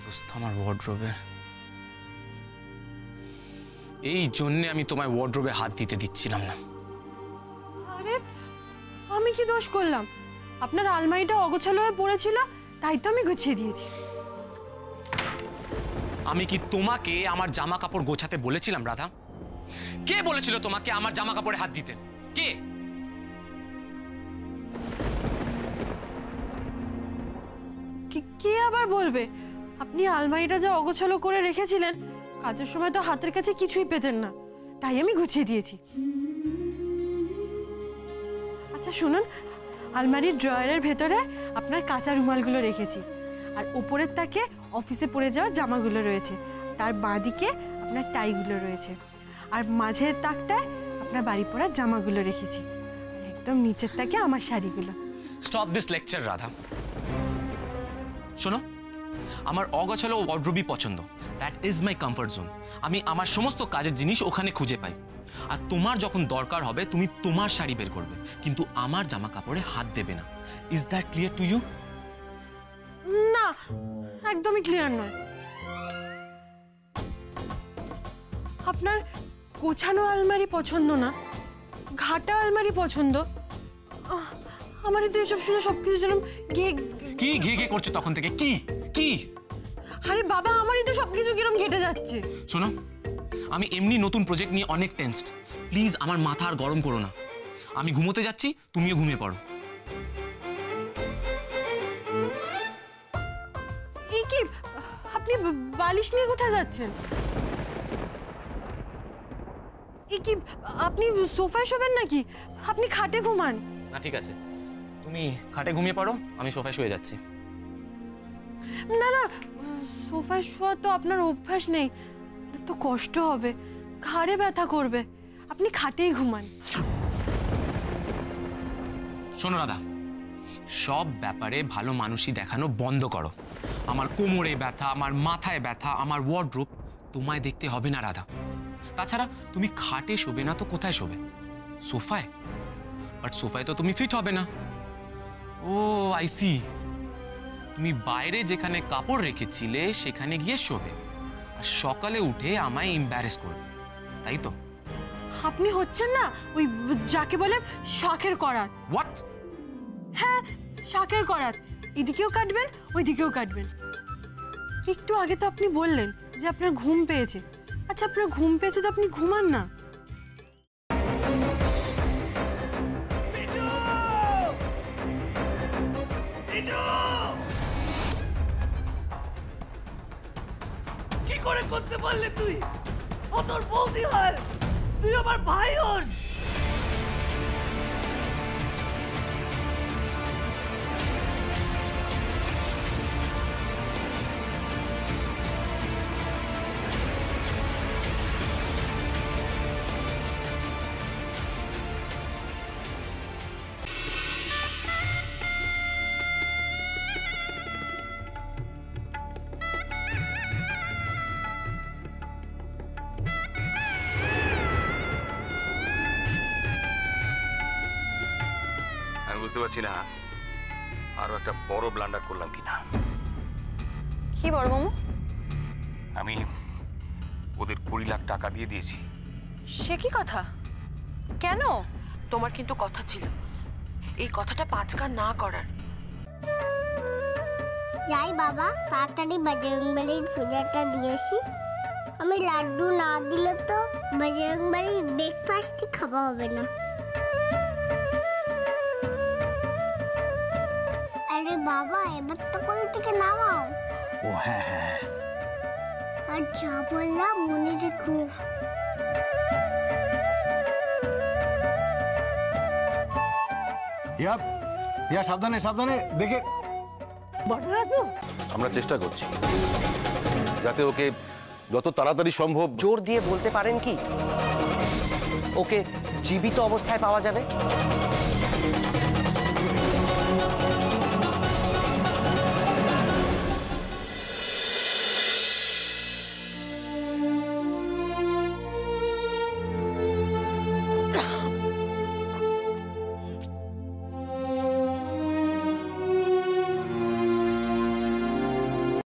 অবস্থা আমার ওয়ার্ডরোবের। এই জন্য আমি তোমায় ওয়ার্ডরোবে হাত দিতে দিচ্ছিলাম না। আরে আমি কি দোষ করলাম? আপনার আলমারিটা অগোছালো হয়ে পড়েছিল, তাই তো আমি গুছিয়ে দিয়েছি। আমি কি তোমাকে আমার জামা কাপড় গোছাতে বলেছিলাম রাধা? কে বলেছিল তোমাকে আমার জামা কাপড়ে হাত দিতে? কে? কে আবার বলবে? আপনি আলমারিটা যা অগোছালো করে রেখেছিলেন, কাজের সময় তো হাতের কাছে কিছুই পেতেন না, তাই আমি গুছিয়ে দিয়েছি। আচ্ছা শুনুন, আলমারির ড্রয়ারের ভেতরে আপনার কাঁচা রুমালগুলো রেখেছি, আর উপরের তাকে অফিসে পরে যাওয়ার জামাগুলো রয়েছে, তার বাঁদিকে আপনার টাইগুলো রয়েছে, আর মাঝের তাকটায় আপনার বাড়ি পরার জামাগুলো রেখেছি, আর একদম নিচের তাকে আমার শাড়িগুলো। Stop this lecture Radha. শোনো, আমার অগোছালো ওয়ার্ডরোবই পছন্দ। That is my comfort zone. আমি আমার সমস্ত কাজের জিনিস ওখানে খুঁজে পাই। আর তোমার যখন দরকার হবে তুমি তোমার শাড়ি বের করবে, কিন্তু আমার জামা কাপড়ে হাত দেবে না। Is that clear to you? না, একদমই ক্লিয়ার নয়। আপনার গোছানো আলমারি পছন্দ না, ঘাটা আলমারি পছন্দ। আমার তো এসব শুনে সবকিছু যেন কি ঘে ঘে করছে তখন থেকে? কি কি? আরে বাবা, আমারই তো সবকিছু কিরম ঘেটে যাচ্ছে। শোনো, আমি এমনি নতুন প্রজেক্ট নিয়ে অনেক টেনসড। প্লিজ আমার মাথা আর গরম করো না। আমি ঘুমোতে যাচ্ছি, তুমিও ঘুমিয়ে পড়ো। এই কি, আপনি বালিশ নিয়ে কোথায় যাচ্ছেন? এই কি, আপনি সোফায় শোবেন নাকি? আপনি খাটে ঘুমান না? ঠিক আছে, তুমি খাটে ঘুমিয়ে পড়ো, আমি সোফায় শুয়ে যাচ্ছি। না না, সোফায় শোয়া তো আপনার অভ্যাস নেই, তো কষ্ট হবে, ঘাড়ে ব্যথা করবে। আপনি খাটেই ঘুমান। শোনো রাধা, সব ব্যাপারে ভালো মানুষই দেখানো বন্ধ করো। আমার কোমরে ব্যথা, আমার মাথায় ব্যথা, আমার ওয়ার্ডরোব তোমায় দেখতে হবে না রাধা। তাছাড়া তুমি খাটে শোবে না তো কোথায় শোবে? সোফায়। বাট সোফায় তো তুমি ফিট হবে না। ও আই সি, তুমি বাইরে যেখানে কাপড় রেখেছিলে সেখানে গিয়ে শোবে, আর সকালে উঠে আমায় এম্বারেস করবে, তাই তো? আপনি হচ্ছেন না ওই যাকে বলে শাকের করাত। হোয়াট? হ্যাঁ, শাকের করাত। এদিকেও কাটবেন, ওইদিকেও কাটবেন। একটু আগে তো আপনি বললেন যে আপনার ঘুম পেয়েছে। আচ্ছা, আপনার ঘুম পেয়েছে তো আপনি ঘুমান না। কি করে করতে পারলে তুই? ও তোর বৌদি হয়, তুই আমার ভাই হোস। বুঝতে পারছি না আরো একটা বড় ব্লান্ডার করলাম কিনা। কি বড় মামু? আমি ওদের 20 লাখ টাকা দিয়ে দিয়েছি। সে কি কথা? কেন? তোমার কিন্তু কথা ছিল এই কথাটা 5 কান না করার। যাই বাবা, তাড়াতাড়ি বজরংবলীর পূজাটা দিয়েছি। আমি লাড্ডু না দিলে তো বজরংবলীর ব্রেকফাস্টই খাওয়া হবে না। আরে বাবা, এবার তো কোল থেকে নামাও। ও হ্যাঁ হ্যাঁ, আর যা বললাম মনে রেখো। ইয়া সাবধানে সাবধানে দেখে। আমরা চেষ্টা করছি যাতে ওকে যত তাড়াতাড়ি সম্ভব। জোর দিয়ে বলতে পারেন কি ওকে জীবিত অবস্থায় পাওয়া যাবে?